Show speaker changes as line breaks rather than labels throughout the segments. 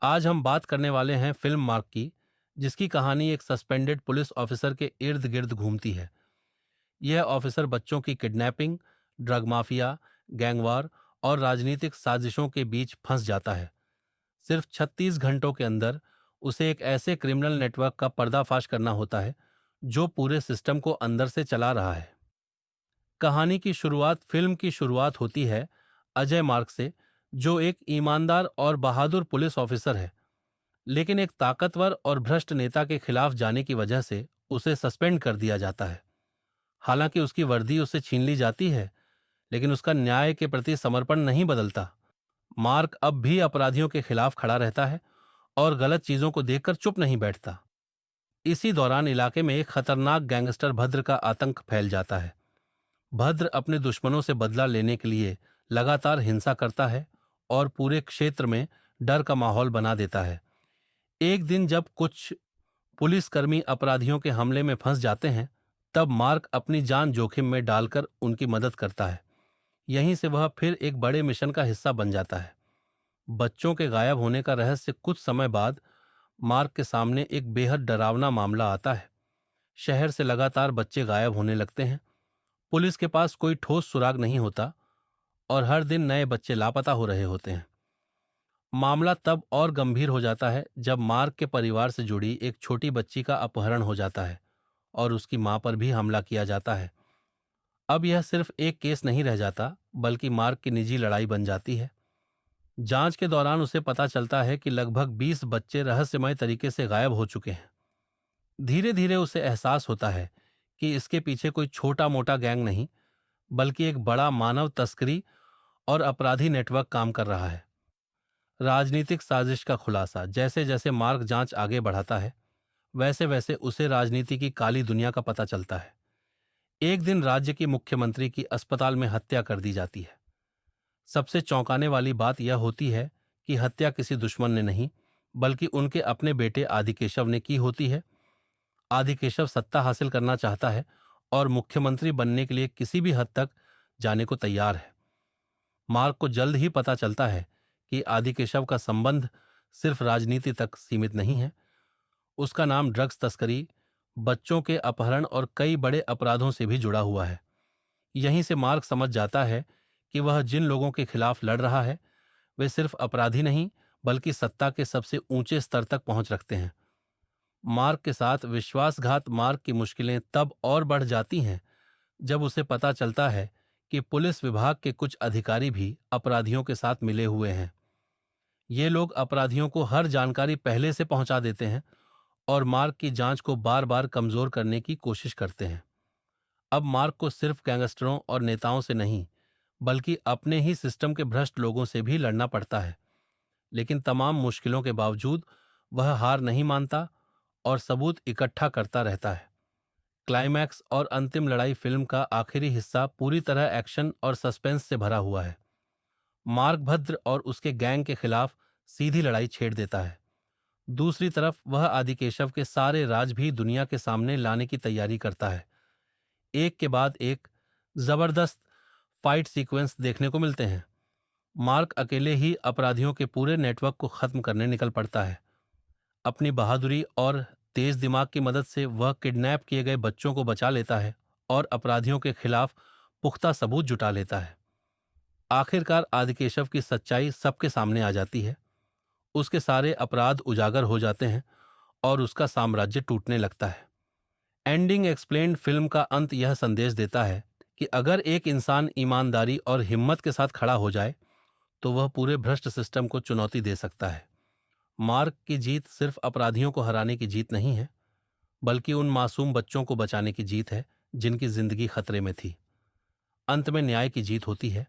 आज हम बात करने वाले हैं फिल्म मार्क की, जिसकी कहानी एक सस्पेंडेड पुलिस ऑफिसर के इर्द गिर्द घूमती है। यह ऑफिसर बच्चों की किडनैपिंग, ड्रग माफिया, गैंगवार और राजनीतिक साजिशों के बीच फंस जाता है। सिर्फ 36 घंटों के अंदर उसे एक ऐसे क्रिमिनल नेटवर्क का पर्दाफाश करना होता है जो पूरे सिस्टम को अंदर से चला रहा है। कहानी की शुरुआत फिल्म की शुरुआत होती है अजय मार्क से, जो एक ईमानदार और बहादुर पुलिस ऑफिसर है, लेकिन एक ताकतवर और भ्रष्ट नेता के खिलाफ जाने की वजह से उसे सस्पेंड कर दिया जाता है। हालांकि उसकी वर्दी उससे छीन ली जाती है, लेकिन उसका न्याय के प्रति समर्पण नहीं बदलता। मार्क अब भी अपराधियों के खिलाफ खड़ा रहता है और गलत चीजों को देखकर चुप नहीं बैठता। इसी दौरान इलाके में एक खतरनाक गैंगस्टर भद्र का आतंक फैल जाता है। भद्र अपने दुश्मनों से बदला लेने के लिए लगातार हिंसा करता है और पूरे क्षेत्र में डर का माहौल बना देता है। एक दिन जब कुछ पुलिसकर्मी अपराधियों के हमले में फंस जाते हैं, तब मार्क अपनी जान जोखिम में डालकर उनकी मदद करता है। यहीं से वह फिर एक बड़े मिशन का हिस्सा बन जाता है। बच्चों के गायब होने का रहस्य कुछ समय बाद मार्क के सामने एक बेहद डरावना मामला आता है। शहर से लगातार बच्चे गायब होने लगते हैं। पुलिस के पास कोई ठोस सुराग नहीं होता और हर दिन नए बच्चे लापता हो रहे होते हैं। मामला तब और गंभीर हो जाता है जब मार्क के परिवार से जुड़ी एक छोटी बच्ची का अपहरण हो जाता है और उसकी मां पर भी हमला किया जाता है। अब यह सिर्फ एक केस नहीं रह जाता, बल्कि मार्क की निजी लड़ाई बन जाती है। जांच के दौरान उसे पता चलता है कि लगभग 20 बच्चे रहस्यमय तरीके से गायब हो चुके हैं। धीरे धीरे उसे एहसास होता है कि इसके पीछे कोई छोटा मोटा गैंग नहीं, बल्कि एक बड़ा मानव तस्करी और अपराधी नेटवर्क काम कर रहा है। राजनीतिक साजिश का खुलासा। जैसे जैसे मार्क जांच आगे बढ़ाता है, वैसे वैसे उसे राजनीति की काली दुनिया का पता चलता है। एक दिन राज्य की मुख्यमंत्री की अस्पताल में हत्या कर दी जाती है। सबसे चौंकाने वाली बात यह होती है कि हत्या किसी दुश्मन ने नहीं, बल्कि उनके अपने बेटे आदिकेशव ने की होती है। आदिकेशव सत्ता हासिल करना चाहता है और मुख्यमंत्री बनने के लिए किसी भी हद तक जाने को तैयार है। मार्क को जल्द ही पता चलता है कि आदिकेशव का संबंध सिर्फ राजनीति तक सीमित नहीं है। उसका नाम ड्रग्स तस्करी, बच्चों के अपहरण और कई बड़े अपराधों से भी जुड़ा हुआ है। यहीं से मार्क समझ जाता है कि वह जिन लोगों के खिलाफ लड़ रहा है, वे सिर्फ अपराधी नहीं, बल्कि सत्ता के सबसे ऊंचे स्तर तक पहुंच रखते हैं। मार्क के साथ विश्वासघात। मार्क की मुश्किलें तब और बढ़ जाती हैं जब उसे पता चलता है कि पुलिस विभाग के कुछ अधिकारी भी अपराधियों के साथ मिले हुए हैं। ये लोग अपराधियों को हर जानकारी पहले से पहुंचा देते हैं और मार्क की जांच को बार बार कमजोर करने की कोशिश करते हैं। अब मार्क को सिर्फ गैंगस्टरों और नेताओं से नहीं, बल्कि अपने ही सिस्टम के भ्रष्ट लोगों से भी लड़ना पड़ता है। लेकिन तमाम मुश्किलों के बावजूद वह हार नहीं मानता और सबूत इकट्ठा करता रहता है। क्लाइमैक्स और अंतिम लड़ाई। फिल्म का आखिरी हिस्सा पूरी तरह एक्शन और सस्पेंस से भरा हुआ है। मार्क भद्र और उसके गैंग के खिलाफ सीधी लड़ाई छेड़ देता है। दूसरी तरफ वह आदिकेशव के सारे राज भी दुनिया के सामने लाने की तैयारी करता है। एक के बाद एक जबरदस्त फाइट सीक्वेंस देखने को मिलते हैं। मार्क अकेले ही अपराधियों के पूरे नेटवर्क को खत्म करने निकल पड़ता है। अपनी बहादुरी और तेज दिमाग की मदद से वह किडनैप किए गए बच्चों को बचा लेता है और अपराधियों के खिलाफ पुख्ता सबूत जुटा लेता है। आखिरकार आदिकेशव की सच्चाई सबके सामने आ जाती है। उसके सारे अपराध उजागर हो जाते हैं और उसका साम्राज्य टूटने लगता है। Ending explained. फिल्म का अंत यह संदेश देता है कि अगर एक इंसान ईमानदारी और हिम्मत के साथ खड़ा हो जाए, तो वह पूरे भ्रष्ट सिस्टम को चुनौती दे सकता है। मार्क की जीत सिर्फ अपराधियों को हराने की जीत नहीं है, बल्कि उन मासूम बच्चों को बचाने की जीत है जिनकी जिंदगी खतरे में थी। अंत में न्याय की जीत होती है,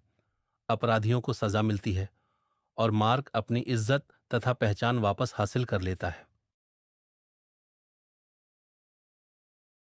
अपराधियों को सजा मिलती है और मार्क अपनी इज्जत तथा पहचान वापस हासिल कर लेता है।